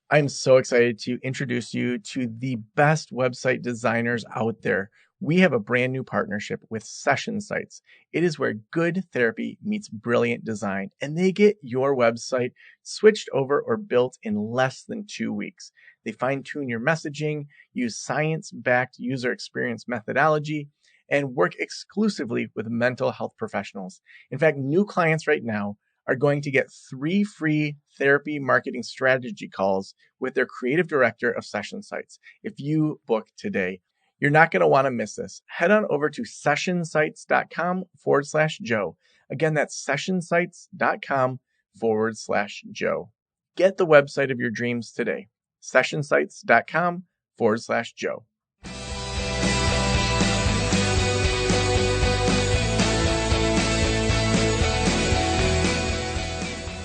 I'm so excited to introduce you to the best website designers out there. We have a brand new partnership with Session Sites. It is where good therapy meets brilliant design, and they get your website switched over or built in less than 2 weeks. They fine tune your messaging, use science backed user experience methodology, and work exclusively with mental health professionals. In fact, new clients right now are going to get 3 free therapy marketing strategy calls with their creative director of Session Sites if you book today. You're not going to want to miss this. Head on over to sessionsites.com/Joe. Again, that's sessionsites.com/Joe. Get the website of your dreams today. Sessionsites.com/Joe.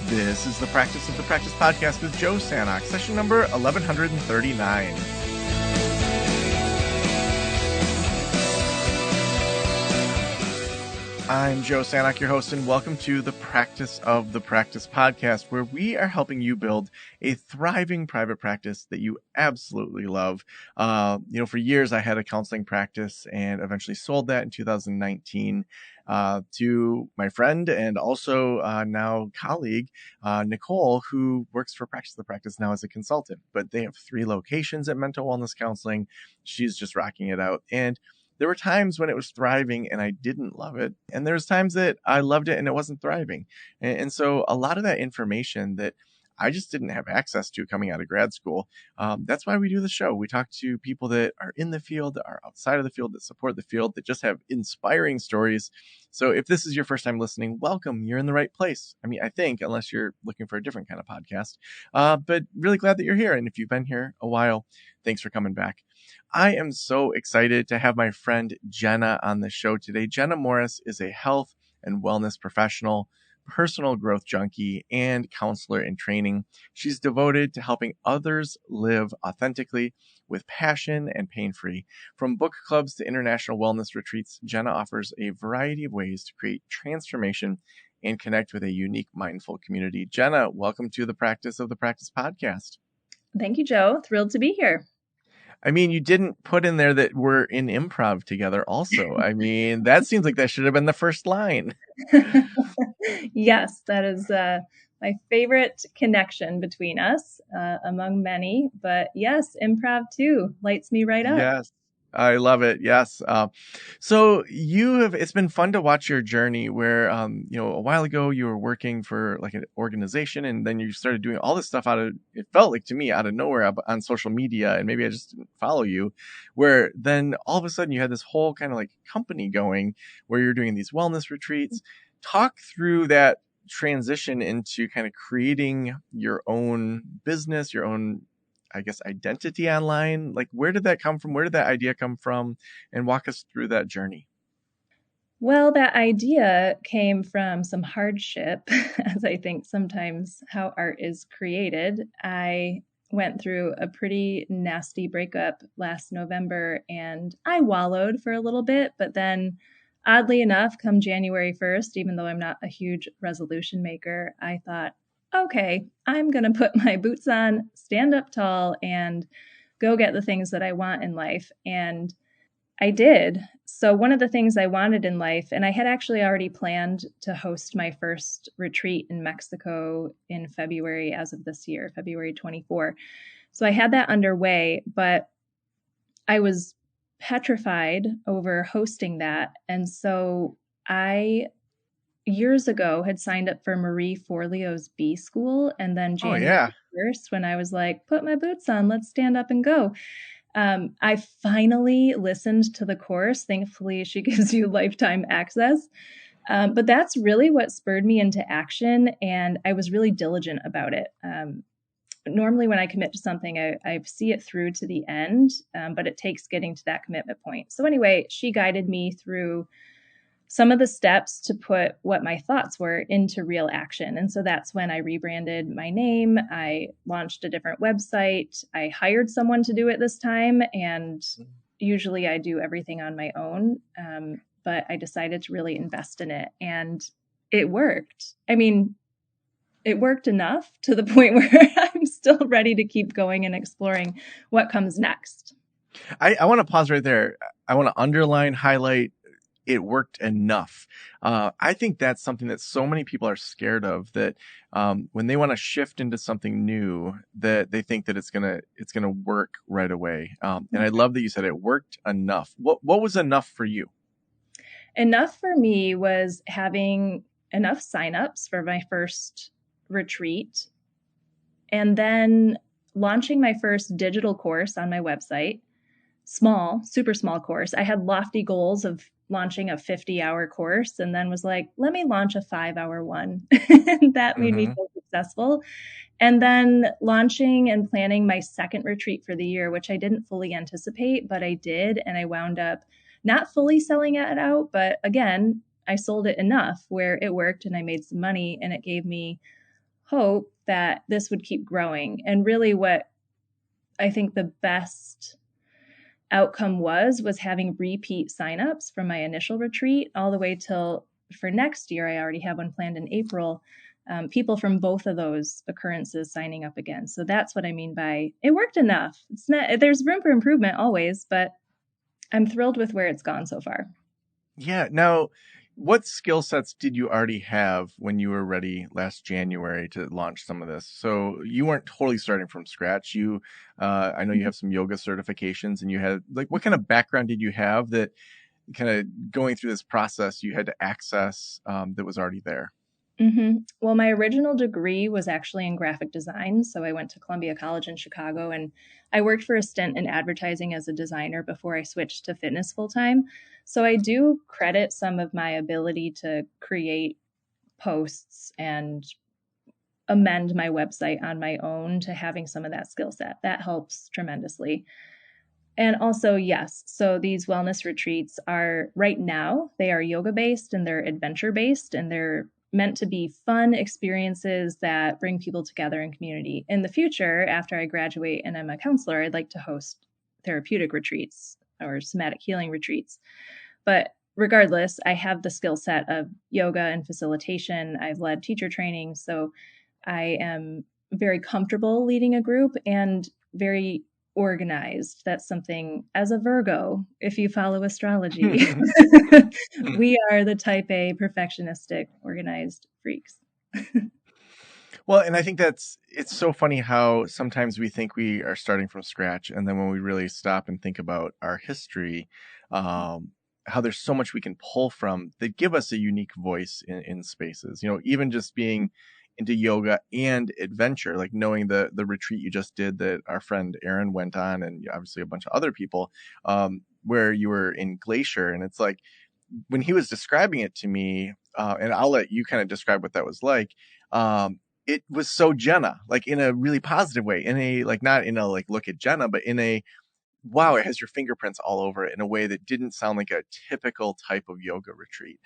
This is the Practice of the Practice podcast with Joe Sanok, session number 1139. I'm Joe Sanok, your host, and welcome to the Practice of the Practice podcast, where we are helping you build a thriving private practice that you absolutely love. For years I had a counseling practice and eventually sold that in 2019 to my friend and also now colleague, Nicole, who works for Practice of the Practice now as a consultant. But they have 3 locations at mental wellness counseling. She's just rocking it out. And there were times when it was thriving and I didn't love it. And there was times that I loved it and it wasn't thriving. And so a lot of that information that I just didn't have access to coming out of grad school. That's why we do the show. We talk to people that are in the field, that are outside of the field, that support the field, that just have inspiring stories. So if this is your first time listening, welcome. You're in the right place. I mean, I think, unless you're looking for a different kind of podcast. But really glad that you're here. And if you've been here a while, thanks for coming back. I am so excited to have my friend Jenna on the show today. Jenna Morris is a health and wellness professional, personal growth junkie, and counselor in training. She's devoted to helping others live authentically with passion and pain-free. From book clubs to international wellness retreats, Jenna offers a variety of ways to create transformation and connect with a unique, mindful community. Jenna, welcome to the Practice of the Practice podcast. Thank you, Joe. Thrilled to be here. I mean, you didn't put in there that we're in improv together also. I mean, that seems like that should have been the first line. Yes, that is my favorite connection between us, among many. But yes, improv too lights me right up. Yes, I love it. Yes. So it's been fun to watch your journey where, a while ago you were working for like an organization and then you started doing all this stuff it felt like to me out of nowhere on social media. And maybe I just didn't follow you, where then all of a sudden you had this whole kind of like company going where you're doing these wellness retreats. Talk through that transition into kind of creating your own business, your own, I guess, identity online. Like, where did that come from? Where did that idea come from? And walk us through that journey. Well, that idea came from some hardship, as I think sometimes how art is created. I went through a pretty nasty breakup last November and I wallowed for a little bit, but then oddly enough, come January 1st, even though I'm not a huge resolution maker, I thought, okay, I'm going to put my boots on, stand up tall, and go get the things that I want in life. And I did. So one of the things I wanted in life, and I had actually already planned to host my first retreat in Mexico in February as of this year, February 24. So I had that underway, but I was petrified over hosting that. And so I years ago had signed up for Marie Forleo's B School. And then January 1st, when I was like, put my boots on, let's stand up and go. I finally listened to the course. Thankfully, she gives you lifetime access. But that's really what spurred me into action. And I was really diligent about it. Normally when I commit to something, I see it through to the end, but it takes getting to that commitment point. So anyway, she guided me through some of the steps to put what my thoughts were into real action. And so that's when I rebranded my name. I launched a different website. I hired someone to do it this time. And usually I do everything on my own. But I decided to really invest in it. And it worked. I mean, it worked enough to the point where still ready to keep going and exploring what comes next. I want to pause right there. I want to underline, highlight, it worked enough. I think that's something that so many people are scared of, that when they want to shift into something new, that they think that it's gonna work right away. And I love that you said it worked enough. What was enough for you? Enough for me was having enough signups for my first retreat, and then launching my first digital course on my website. Small, super small course. I had lofty goals of launching a 50-hour course, and then was like, let me launch a 5-hour one. That made me Mm-hmm. feel successful. And then launching and planning my second retreat for the year, which I didn't fully anticipate, but I did. And I wound up not fully selling it out, but again, I sold it enough where it worked and I made some money, and it gave me hope that this would keep growing. And really, what I think the best outcome was having repeat signups from my initial retreat all the way till for next year. I already have one planned in April. People from both of those occurrences signing up again. So that's what I mean by it worked enough. It's not, there's room for improvement always, but I'm thrilled with where it's gone so far. Yeah. Now, what skill sets did you already have when you were ready last January to launch some of this? So you weren't totally starting from scratch. I know you have some yoga certifications, and you had, like, what kind of background did you have that kind of going through this process you had to access, that was already there? Well, my original degree was actually in graphic design. So I went to Columbia College in Chicago, and I worked for a stint in advertising as a designer before I switched to fitness full time. So I do credit some of my ability to create posts and amend my website on my own to having some of that skill set. That helps tremendously. And also, yes, so these wellness retreats are right now, they are yoga based and they're adventure based, and they're meant to be fun experiences that bring people together in community. In the future, after I graduate and I'm a counselor, I'd like to host therapeutic retreats or somatic healing retreats. But regardless, I have the skill set of yoga and facilitation. I've led teacher training. So I am very comfortable leading a group and very organized. That's something, as a Virgo, if you follow astrology, we are the type A perfectionistic, organized freaks. Well, and I think it's so funny how sometimes we think we are starting from scratch, and then when we really stop and think about our history, how there's so much we can pull from that give us a unique voice in spaces. Even just being into yoga and adventure, like knowing the retreat you just did that our friend Aaron went on, and obviously a bunch of other people, where you were in Glacier, and it's like when he was describing it to me, and I'll let you kind of describe what that was like. It was so Jenna, like in a really positive way, in a, like, not in a like look at Jenna, but in a, wow, it has your fingerprints all over it, in a way that didn't sound like a typical type of yoga retreat.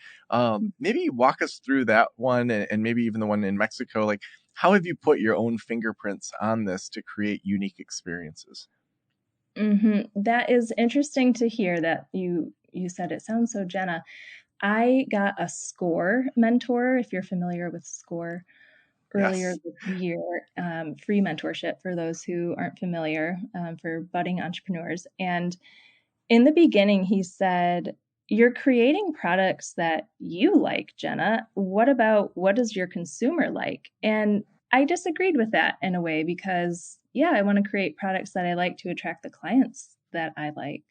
Maybe walk us through that one, and maybe even the one in Mexico. Like, how have you put your own fingerprints on this to create unique experiences? That is interesting to hear that you said it sounds so Jenna. I got a SCORE mentor, if you're familiar with SCORE, earlier Yes. this year, free mentorship for those who aren't familiar, for budding entrepreneurs. And in the beginning, he said, you're creating products that you like, Jenna. What does your consumer like? And I disagreed with that in a way because, yeah, I want to create products that I like to attract the clients that I like,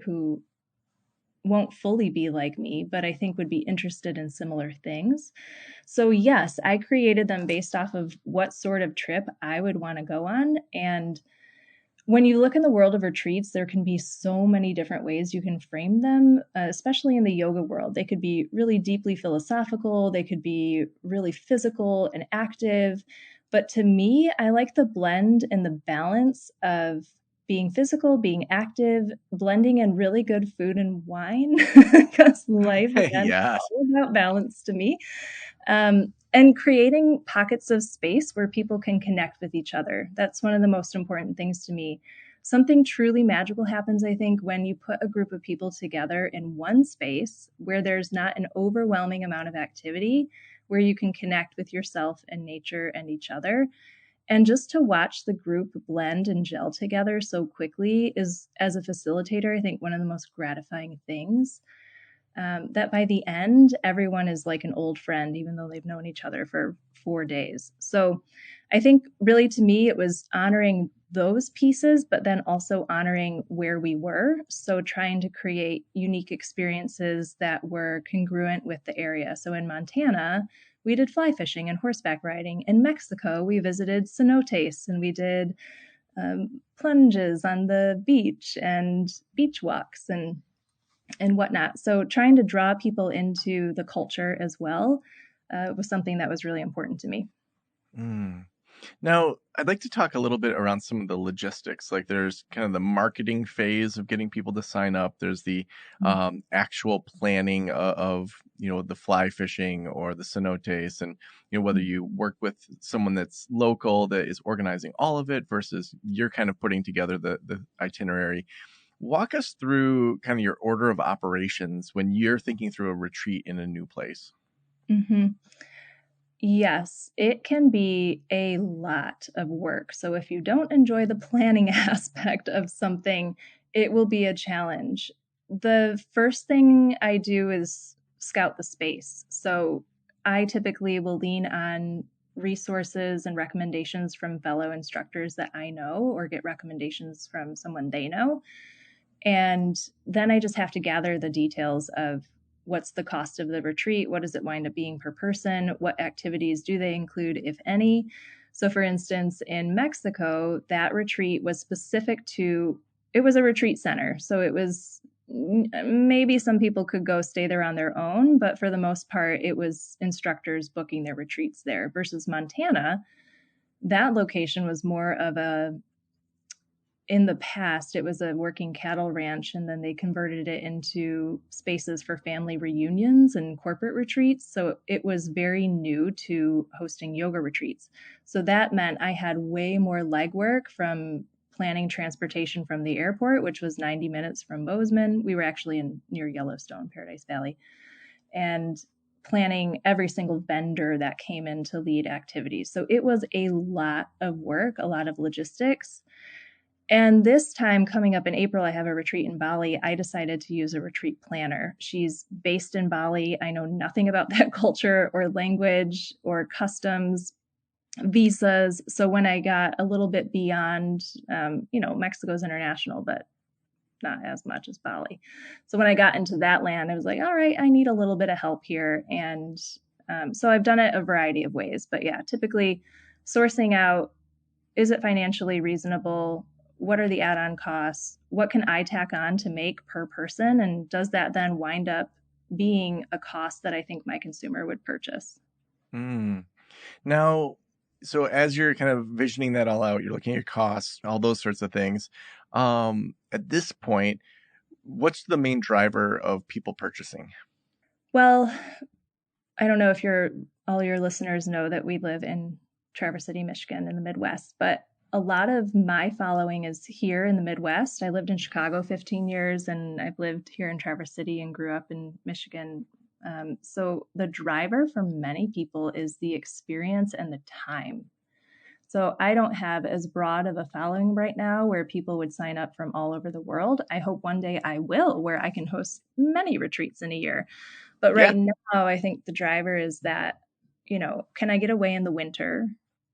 who won't fully be like me, but I think would be interested in similar things. So, yes, I created them based off of what sort of trip I would want to go on. And when you look in the world of retreats, there can be so many different ways you can frame them, especially in the yoga world. They could be really deeply philosophical, they could be really physical and active. But to me, I like the blend and the balance of being physical, being active, blending in really good food and wine, because life, again, is Yes. all about balance to me. And creating pockets of space where people can connect with each other. That's one of the most important things to me. Something truly magical happens, I think, when you put a group of people together in one space where there's not an overwhelming amount of activity, where you can connect with yourself and nature and each other. And just to watch the group blend and gel together so quickly is, as a facilitator, I think one of the most gratifying things. That by the end, everyone is like an old friend, even though they've known each other for 4 days. So I think really to me, it was honoring those pieces, but then also honoring where we were. So trying to create unique experiences that were congruent with the area. So in Montana, we did fly fishing and horseback riding. In Mexico, we visited cenotes and we did plunges on the beach and beach walks and whatnot. So trying to draw people into the culture as well was something that was really important to me. Mm. Now, I'd like to talk a little bit around some of the logistics. Like there's kind of the marketing phase of getting people to sign up. There's the actual planning of, the fly fishing or the cenotes, and, whether you work with someone that's local that is organizing all of it versus you're kind of putting together the itinerary. Walk us through kind of your order of operations when you're thinking through a retreat in a new place. Mm-hmm. Yes, it can be a lot of work. So if you don't enjoy the planning aspect of something, it will be a challenge. The first thing I do is scout the space. So I typically will lean on resources and recommendations from fellow instructors that I know or get recommendations from someone they know. And then I just have to gather the details of what's the cost of the retreat? What does it wind up being per person? What activities do they include, if any? So, for instance, in Mexico, that retreat was specific to, it was a retreat center. So it was maybe some people could go stay there on their own, but for the most part, it was instructors booking their retreats there versus Montana. That location was more of a, in the past, it was a working cattle ranch, and then they converted it into spaces for family reunions and corporate retreats. So it was very new to hosting yoga retreats. So that meant I had way more legwork from planning transportation from the airport, which was 90 minutes from Bozeman. We were actually near Yellowstone, Paradise Valley, and planning every single vendor that came in to lead activities. So it was a lot of work, a lot of logistics. And this time coming up in April, I have a retreat in Bali. I decided to use a retreat planner. She's based in Bali. I know nothing about that culture or language or customs, visas. So when I got a little bit beyond, Mexico's international, but not as much as Bali. So when I got into that land, I was like, all right, I need a little bit of help here. And so I've done it a variety of ways. But yeah, typically sourcing out, is it financially reasonable? What are the add-on costs? What can I tack on to make per person? And does that then wind up being a cost that I think my consumer would purchase? Now, so as you're kind of visioning that all out, you're looking at your costs, all those sorts of things. At this point, what's the main driver of people purchasing? Well, I don't know if all your listeners know that we live in Traverse City, Michigan in the Midwest, but a lot of my following is here in the Midwest. I lived in Chicago 15 years and I've lived here in Traverse City and grew up in Michigan. So the driver for many people is the experience and the time. So I don't have as broad of a following right now where people would sign up from all over the world. I hope one day I will, where I can host many retreats in a year. But Yeah. right now, I think the driver is that, can I get away in the winter?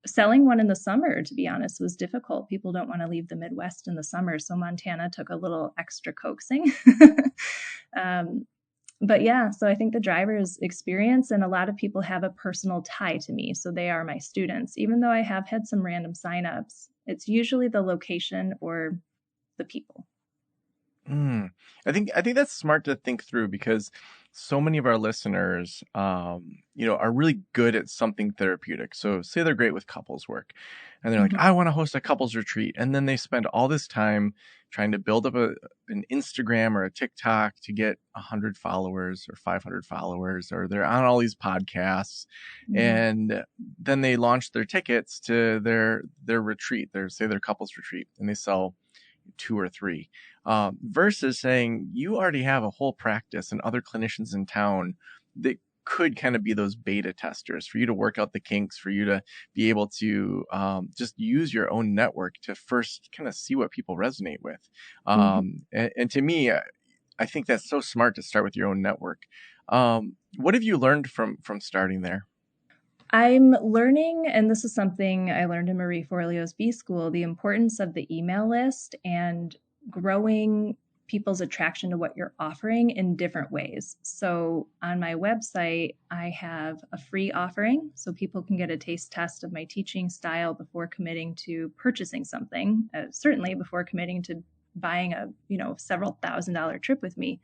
Selling one in the summer, to be honest, was difficult. People don't want to leave the Midwest in the summer. So Montana took a little extra coaxing. But yeah, so I think the driver's experience, and a lot of people have a personal tie to me. So they are my students. Even though I have had some random signups, it's usually the location or the people. I think that's smart to think through because so many of our listeners, are really good at something therapeutic. So say they're great with couples work and they're like, Mm-hmm. I want to host a couples retreat. And then they spend all this time trying to build up an Instagram or a TikTok to get 100 followers or 500 followers, or they're on all these podcasts. Mm-hmm. And then they launch their tickets to their retreat, their couples retreat, and they sell 2 or 3, versus saying you already have a whole practice and other clinicians in town that could kind of be those beta testers, for you to work out the kinks, for you to be able to just use your own network to first kind of see what people resonate with. Mhm. And to me, I think that's so smart to start with your own network. What have you learned from starting there? I'm learning, and this is something I learned in Marie Forleo's B School, the importance of the email list and growing people's attraction to what you're offering in different ways. So on my website, I have a free offering so people can get a taste test of my teaching style before committing to purchasing something, certainly before committing to buying a, several $1,000 trip with me.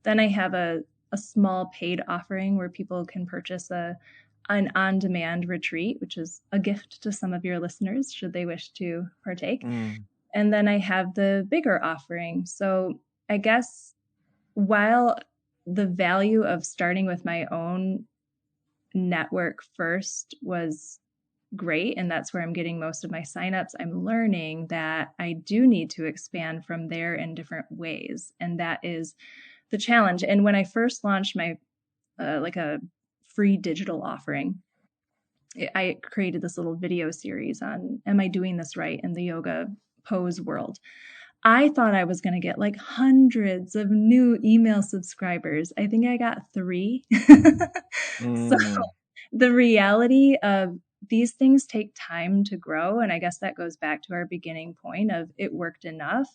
Then I have a small paid offering where people can purchase an on-demand retreat, which is a gift to some of your listeners should they wish to partake. Mm, And then I have the bigger offering. So I guess while the value of starting with my own network first was great, and that's where I'm getting most of my signups, I'm learning that I do need to expand from there in different ways. And that is the challenge. And when I first launched my like a free digital offering, I created this little video series on, am I doing this right in the yoga pose world? I thought I was going to get like hundreds of new email subscribers. I think I got 3. So mm, the reality of these things take time to grow. And I guess that goes back to our beginning point of it worked enough.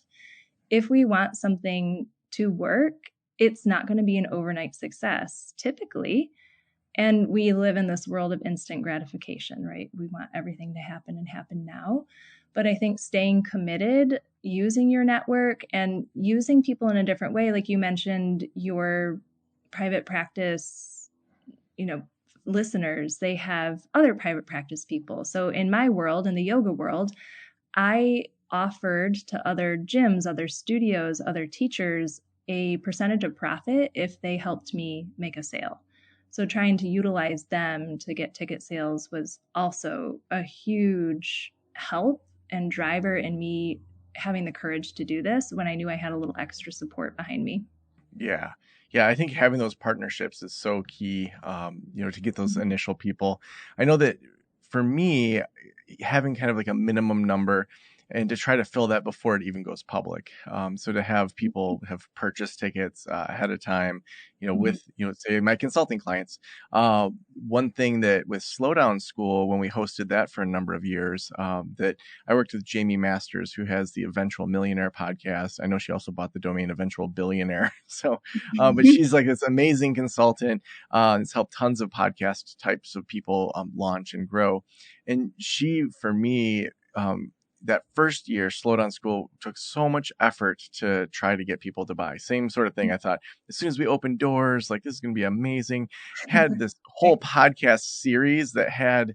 If we want something to work, it's not going to be an overnight success typically. And we live in this world of instant gratification, right? We want everything to happen and happen now. But I think staying committed, using your network and using people in a different way, like you mentioned, your private practice, you know, listeners, they have other private practice people. So in my world, in the yoga world, I offered to other gyms, other studios, other teachers a percentage of profit if they helped me make a sale. So trying to utilize them to get ticket sales was also a huge help and driver in me having the courage to do this when I knew I had a little extra support behind me. yeah. Yeah, I think having those partnerships is so key, to get those initial people. I know that for me, having kind of like a minimum number and to try to fill that before it even goes public. So to have people have purchased tickets ahead of time, Mhm. with, say my consulting clients. One thing that with Slowdown School, when we hosted that for a number of years, that I worked with Jamie Masters, who has the Eventual Millionaire podcast. I know she also bought the domain Eventual Billionaire. So, but she's like this amazing consultant. It's helped tons of podcast types of people launch and grow. And she, for me, that first year, Slowdown School took so much effort to try to get people to buy. Same sort of thing. I thought as soon as we open doors, like this is going to be amazing. Had this whole podcast series that had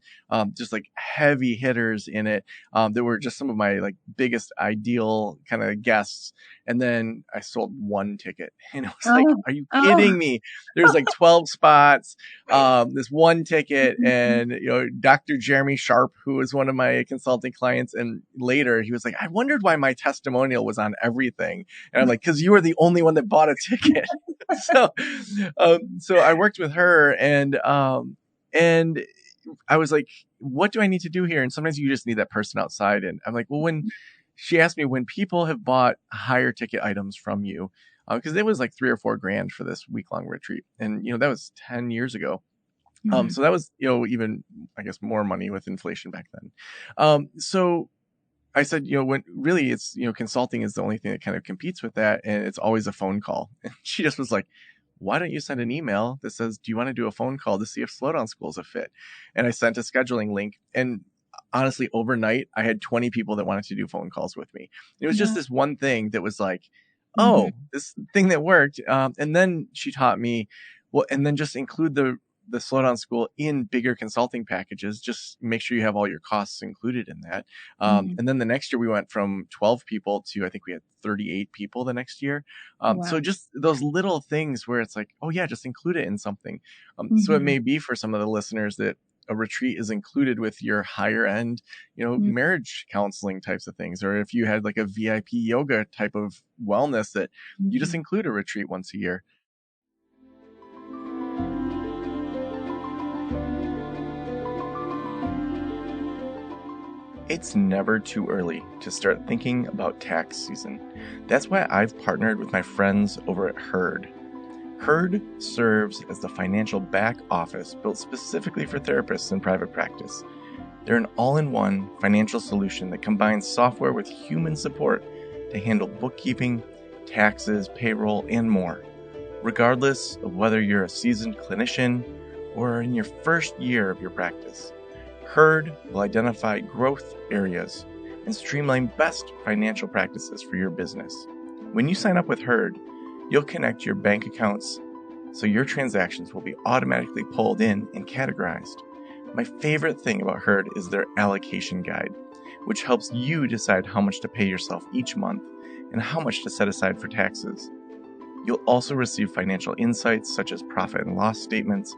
just like heavy hitters in it that were just some of my like biggest ideal kind of guests. And then I sold one ticket, and it was like, Oh, are you oh. kidding me? There's like 12 spots, this one ticket, and Dr. Jeremy Sharp, who was one of my consulting clients, and later he was like, I wondered why my testimonial was on everything, and I'm like, because you were the only one that bought a ticket. So I worked with her, and I was like, what do I need to do here? And sometimes you just need that person outside. And I'm like, well, when she asked me, when people have bought higher ticket items from you, because it was like 3 or 4 grand for this week long retreat. And, that was 10 years ago. Mhm. So that was, even, I guess, more money with inflation back then. So I said, when really it's, consulting is the only thing that kind of competes with that. And it's always a phone call. And she just was like, why don't you send an email that says, do you want to do a phone call to see if Slowdown School is a fit? And I sent a scheduling link. And honestly, overnight, I had 20 people that wanted to do phone calls with me. It was just Yeah. this one thing that was like, Mhm. oh, this thing that worked. And then she taught me, well, and then just include the Slowdown School in bigger consulting packages. Just make sure you have all your costs included in that. Mhm. And then the next year we went from 12 people to, I think we had 38 people the next year. Wow. So just those little things where it's like, oh yeah, just include it in something. So it Mhm. may be for some of the listeners that a retreat is included with your higher end, Mhm. marriage counseling types of things. Or if you had like a VIP yoga type of wellness, that you just Mhm. include a retreat once a year. It's never too early to start thinking about tax season. That's why I've partnered with my friends over at Herd. Herd serves as the financial back office built specifically for therapists in private practice. They're an all-in-one financial solution that combines software with human support to handle bookkeeping, taxes, payroll, and more. Regardless of whether you're a seasoned clinician or in your first year of your practice, Herd will identify growth areas and streamline best financial practices for your business. When you sign up with Herd, you'll connect your bank accounts so your transactions will be automatically pulled in and categorized. My favorite thing about Herd is their allocation guide, which helps you decide how much to pay yourself each month and how much to set aside for taxes. You'll also receive financial insights such as profit and loss statements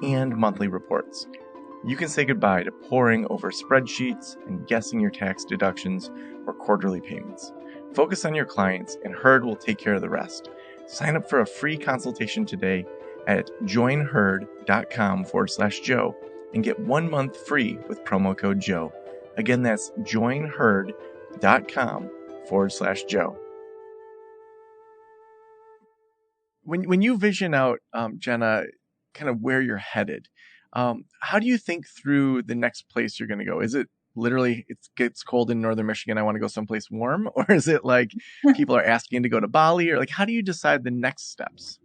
and monthly reports. You can say goodbye to poring over spreadsheets and guessing your tax deductions or quarterly payments. Focus on your clients, and Herd will take care of the rest. Sign up for a free consultation today at joinherd.com/Joe and get 1 month free with promo code Joe. Again, that's joinherd.com/Joe. When you vision out, Jenna, kind of where you're headed, how do you think through the next place you're going to go? Is it literally it gets cold in northern Michigan, I want to go someplace warm? Or is it like people are asking to go to Bali? Or like, how do you decide the next steps?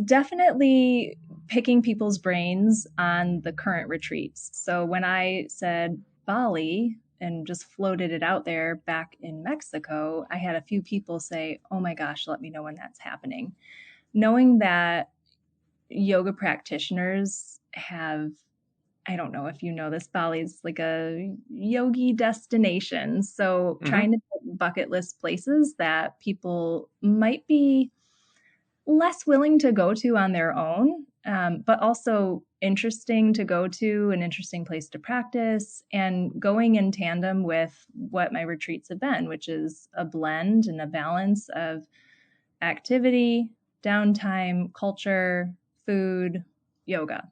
Definitely picking people's brains on the current retreats. So when I said Bali and just floated it out there back in Mexico, I had a few people say, "Oh my gosh, let me know when that's happening." Knowing that yoga practitioners have, I don't know if you know this, Bali's like a yogi destination. So trying to pick bucket list places that people might be less willing to go to on their own, but also interesting to go to, an interesting place to practice, and going in tandem with what my retreats have been, which is a blend and a balance of activity, downtime, culture, food, yoga.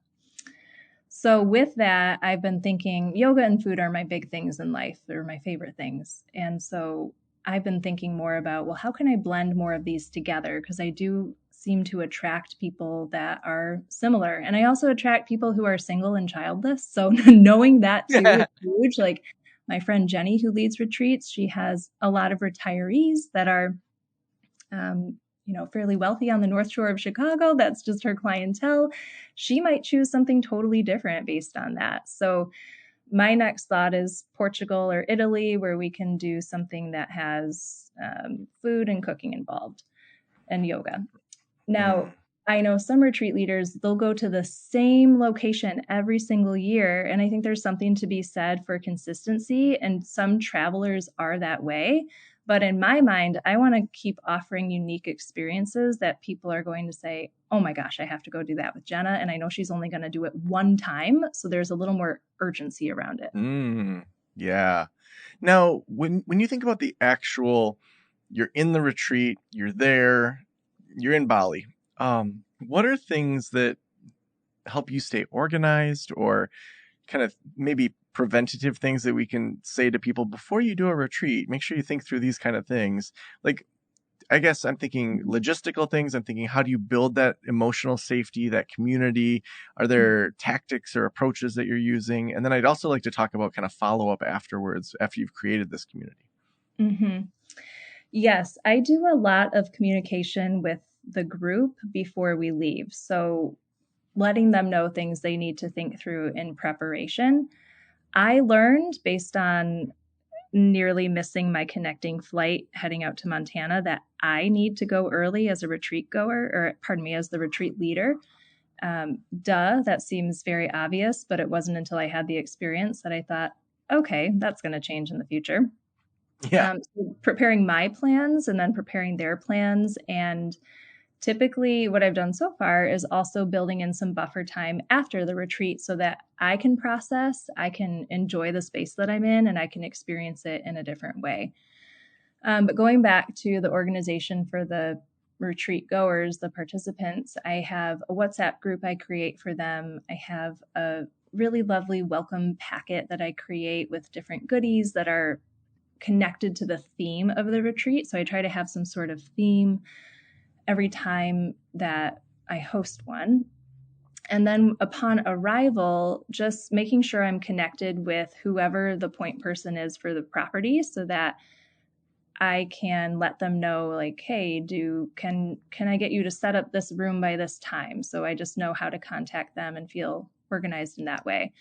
So with that, I've been thinking yoga and food are my big things in life. They're my favorite things. And so I've been thinking more about, well, how can I blend more of these together? Because I do seem to attract people that are similar. And I also attract people who are single and childless. So knowing that too is huge. Like my friend Jenny, who leads retreats, she has a lot of retirees that are fairly wealthy on the North Shore of Chicago. That's just her clientele. She might choose something totally different based on that. So my next thought is Portugal or Italy, where we can do something that has food and cooking involved and yoga. Now, I know some retreat leaders, they'll go to the same location every single year. And I think there's something to be said for consistency. And some travelers are that way. But in my mind, I want to keep offering unique experiences that people are going to say, oh my gosh, I have to go do that with Jenna. And I know she's only going to do it one time. So there's a little more urgency around it. Yeah. Now, when you think about the actual, you're in the retreat, you're there, you're in Bali. What are things that help you stay organized, or kind of maybe preventative things that we can say to people before you do a retreat? Make sure you think through these kind of things. Like, I guess I'm thinking logistical things. I'm thinking, how do you build that emotional safety, that community? Are there tactics or approaches that you're using? And then I'd also like to talk about kind of follow up afterwards after you've created this community. Mm-hmm. Yes, I do a lot of communication with the group before we leave. So letting them know things they need to think through in preparation. I learned based on nearly missing my connecting flight heading out to Montana that I need to go early as a retreat goer, or pardon me, as the retreat leader. That seems very obvious, but it wasn't until I had the experience that I thought, okay, that's going to change in the future. Yeah. So preparing my plans and then preparing their plans. And typically what I've done so far is also building in some buffer time after the retreat so that I can process, I can enjoy the space that I'm in, and I can experience it in a different way. But going back to the organization for the retreat goers, the participants, I have a WhatsApp group I create for them. I have a really lovely welcome packet that I create with different goodies that are connected to the theme of the retreat. So I try to have some sort of theme every time that I host one. And then upon arrival, just making sure I'm connected with whoever the point person is for the property so that I can let them know, like, hey, can I get you to set up this room by this time? So I just know how to contact them and feel organized in that way.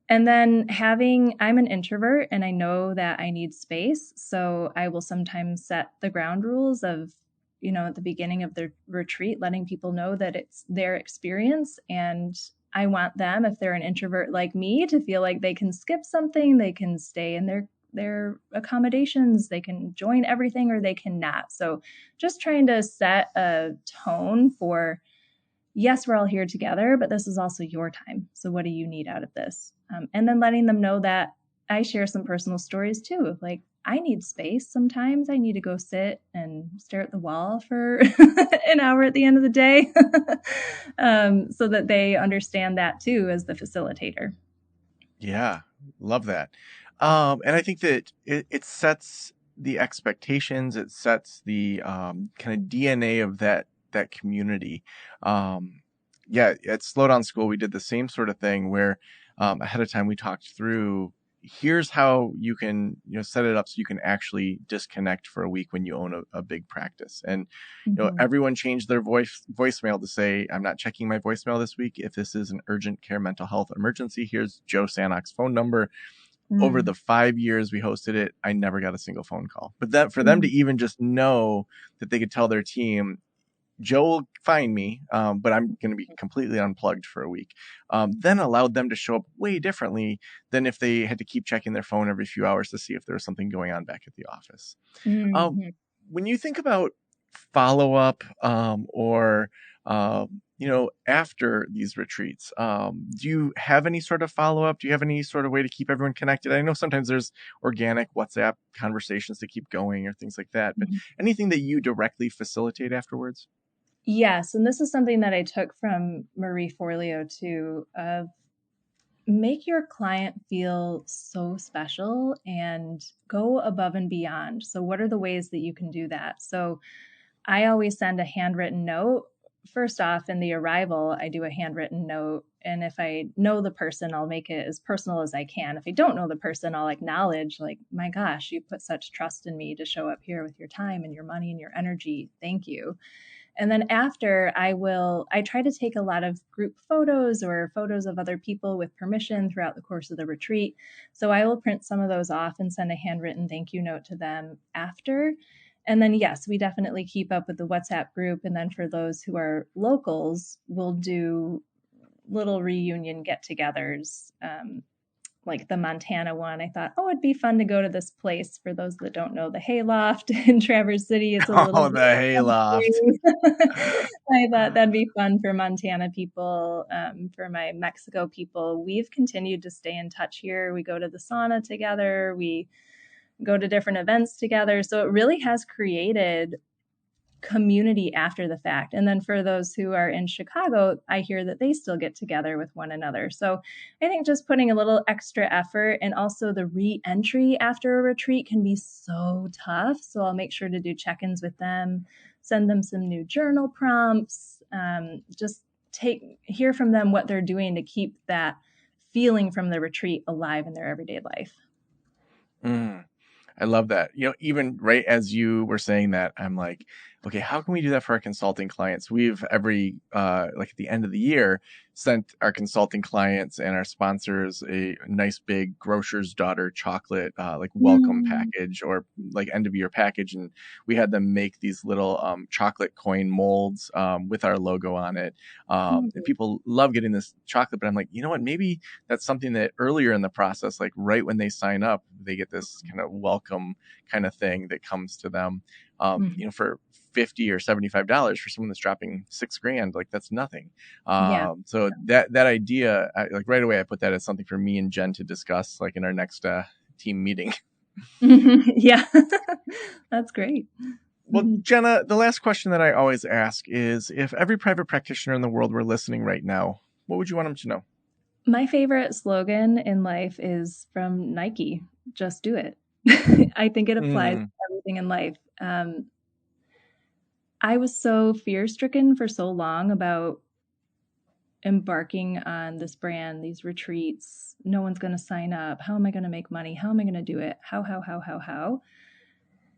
And then I'm an introvert and I know that I need space. So I will sometimes set the ground rules of, at the beginning of the retreat, letting people know that it's their experience. And I want them, if they're an introvert like me, to feel like they can skip something, they can stay in their accommodations, they can join everything or they cannot. So just trying to set a tone for, yes, we're all here together, but this is also your time. So what do you need out of this? And then letting them know that I share some personal stories too. Like, I need space sometimes. I need to go sit and stare at the wall for an hour at the end of the day, so that they understand that too as the facilitator. Yeah, love that. And I think that it sets the expectations, it sets the kind of DNA of that community. Yeah, at Slow Down School, we did the same sort of thing where ahead of time we talked through, here's how you can set it up so you can actually disconnect for a week when you own a big practice. And Mm-hmm. everyone changed their voicemail to say, I'm not checking my voicemail this week. If this is an urgent care mental health emergency, here's Joe Sanok's phone number. Over Mm-hmm. the 5 years we hosted it, I never got a single phone call. But that for them to Mm-hmm. even just know that they could tell their team, Joe will find me, but I'm going to be completely unplugged for a week, then allowed them to show up way differently than if they had to keep checking their phone every few hours to see if there was something going on back at the office. Um, Mm-hmm. when you think about follow up, or after these retreats, do you have any sort of follow up? Do you have any sort of way to keep everyone connected? I know sometimes there's organic WhatsApp conversations to keep going or things like that, but Mm-hmm. anything that you directly facilitate afterwards? Yes, and this is something that I took from Marie Forleo too. Make your client feel so special and go above and beyond. So, what are the ways that you can do that? So, I always send a handwritten note. First off, in the arrival, I do a handwritten note. And if I know the person, I'll make it as personal as I can. If I don't know the person, I'll acknowledge, like, my gosh, you put such trust in me to show up here with your time and your money and your energy. Thank you. And then after, I try to take a lot of group photos or photos of other people with permission throughout the course of the retreat. So I will print some of those off and send a handwritten thank you note to them after. And then, yes, we definitely keep up with the WhatsApp group. And then for those who are locals, we'll do little reunion get togethers. Like the Montana one, I thought, oh, it'd be fun to go to this place. For those that don't know, the Hayloft in Traverse City, it's a little Oh, bit the hayloft. I thought that'd be fun for Montana people, for my Mexico people. We've continued to stay in touch here. We go to the sauna together. We go to different events together. So it really has created community after the fact. And then for those who are in Chicago, I hear that they still get together with one another. So I think just putting a little extra effort, and also the re-entry after a retreat can be so tough. So I'll make sure to do check-ins with them, send them some new journal prompts, just hear from them what they're doing to keep that feeling from the retreat alive in their everyday life. Mm. I love that. Even right as you were saying that, I'm like, okay, how can we do that for our consulting clients? We've like at the end of the year, sent our consulting clients and our sponsors a nice big grocer's daughter chocolate, like welcome Mm. package or like end of year package. And we had them make these little chocolate coin molds with our logo on it. And people love getting this chocolate, but I'm like, you know what? Maybe that's something that earlier in the process, like right when they sign up, they get this kind of welcome kind of thing that comes to them, Mm-hmm. for $50 or $75 for someone that's dropping $6,000, like that's nothing. Yeah. So that idea, like right away, I put that as something for me and Jen to discuss, like in our next team meeting. Yeah. That's great. Well, Mhm. Jenna, the last question that I always ask is, if every private practitioner in the world were listening right now, what would you want them to know? My favorite slogan in life is from Nike, just do it. I think it applies to everything in life. I was so fear-stricken for so long about embarking on this brand, these retreats. No one's going to sign up. How am I going to make money? How am I going to do it? How?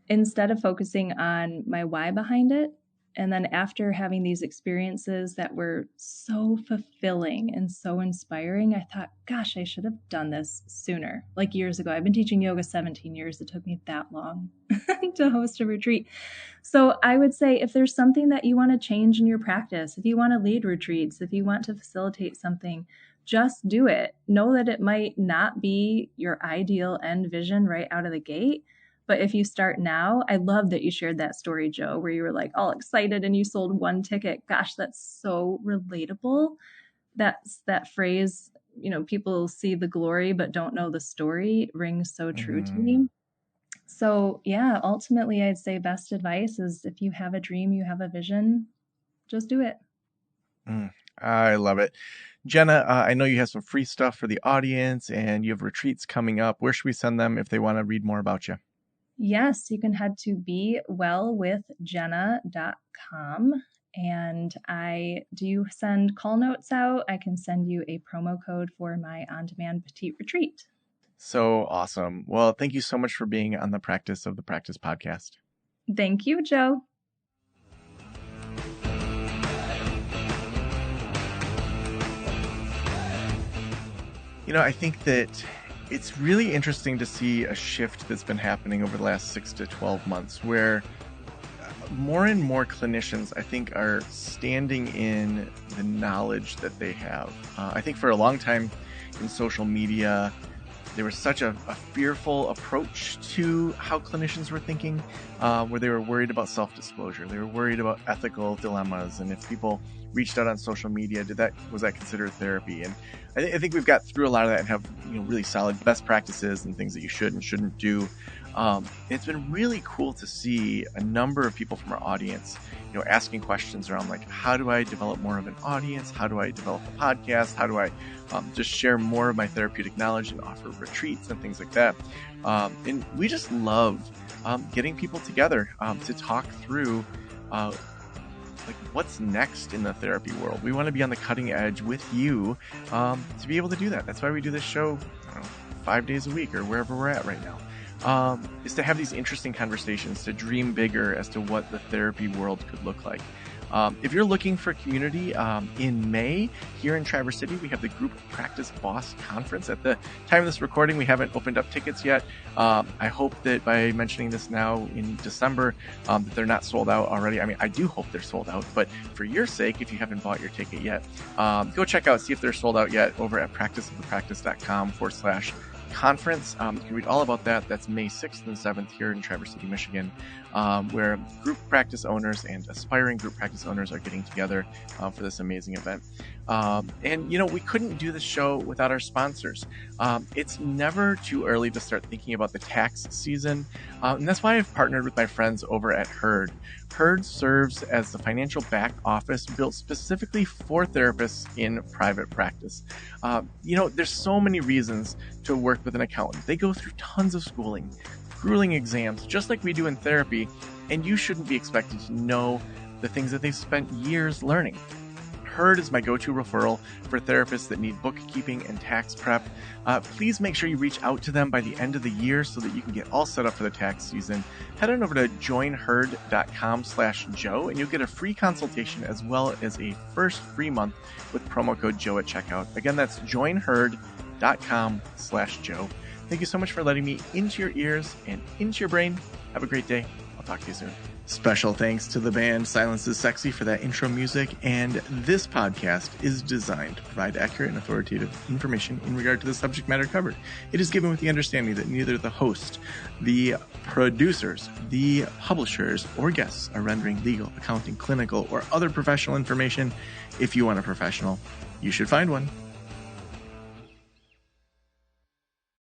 Instead of focusing on my why behind it. And then after having these experiences that were so fulfilling and so inspiring, I thought, gosh, I should have done this sooner, like years ago. I've been teaching yoga 17 years. It took me that long to host a retreat. So I would say if there's something that you want to change in your practice, if you want to lead retreats, if you want to facilitate something, just do it. Know that it might not be your ideal end vision right out of the gate. But if you start now, I love that you shared that story, Joe, where you were like all excited and you sold one ticket. Gosh, that's so relatable. That's that phrase, people see the glory but don't know the story, rings so true to me. So yeah, ultimately I'd say best advice is if you have a dream, you have a vision, just do it. I love it. Jenna, I know you have some free stuff for the audience and you have retreats coming up. Where should we send them if they want to read more about you? Yes, you can head to bewellwithjenna.com. And I do send call notes out. I can send you a promo code for my on-demand petite retreat. So awesome. Well, thank you so much for being on the Practice of the Practice podcast. Thank you, Joe. I think that it's really interesting to see a shift that's been happening over the last 6 to 12 months where more and more clinicians, I think, are standing in the knowledge that they have. I think for a long time in social media, there was such a fearful approach to how clinicians were thinking, where they were worried about self-disclosure. They were worried about ethical dilemmas. And if people reached out on social media, was that considered therapy? And I think we've got through a lot of that and have really solid best practices and things that you should and shouldn't do. It's been really cool to see a number of people from our audience, asking questions around like, how do I develop more of an audience? How do I develop a podcast? How do I just share more of my therapeutic knowledge and offer retreats and things like that? And we just love getting people together to talk through like what's next in the therapy world. We want to be on the cutting edge with you to be able to do that. That's why we do this show 5 days a week or wherever we're at right now. Is to have these interesting conversations, to dream bigger as to what the therapy world could look like. If you're looking for community, in May here in Traverse City, we have the Group Practice Boss Conference. At the time of this recording, we haven't opened up tickets yet. I hope that by mentioning this now in December, that they're not sold out already. I mean, I do hope they're sold out, but for your sake, if you haven't bought your ticket yet, go check out, see if they're sold out yet over at practiceofthepractice.com/conference. You can read all about that. That's May 6th and 7th here in Traverse City, Michigan, where group practice owners and aspiring group practice owners are getting together for this amazing event. And we couldn't do this show without our sponsors. It's never too early to start thinking about the tax season. And that's why I've partnered with my friends over at Herd. Herd serves as the financial back office built specifically for therapists in private practice. There's so many reasons to work with an accountant. They go through tons of schooling, grueling exams, just like we do in therapy, and you shouldn't be expected to know the things that they've spent years learning. Herd is my go-to referral for therapists that need bookkeeping and tax prep. Please make sure you reach out to them by the end of the year so that you can get all set up for the tax season. Head on over to joinherd.com/Joe and you'll get a free consultation as well as a first free month with promo code Joe at checkout. Again, that's joinherd.com/Joe. Thank you so much for letting me into your ears and into your brain. Have a great day. I'll talk to you soon. Special thanks to the band Silence is Sexy for that intro music, and this podcast is designed to provide accurate and authoritative information in regard to the subject matter covered. It is given with the understanding that neither the host, the producers, the publishers, or guests are rendering legal, accounting, clinical, or other professional information. If you want a professional, you should find one.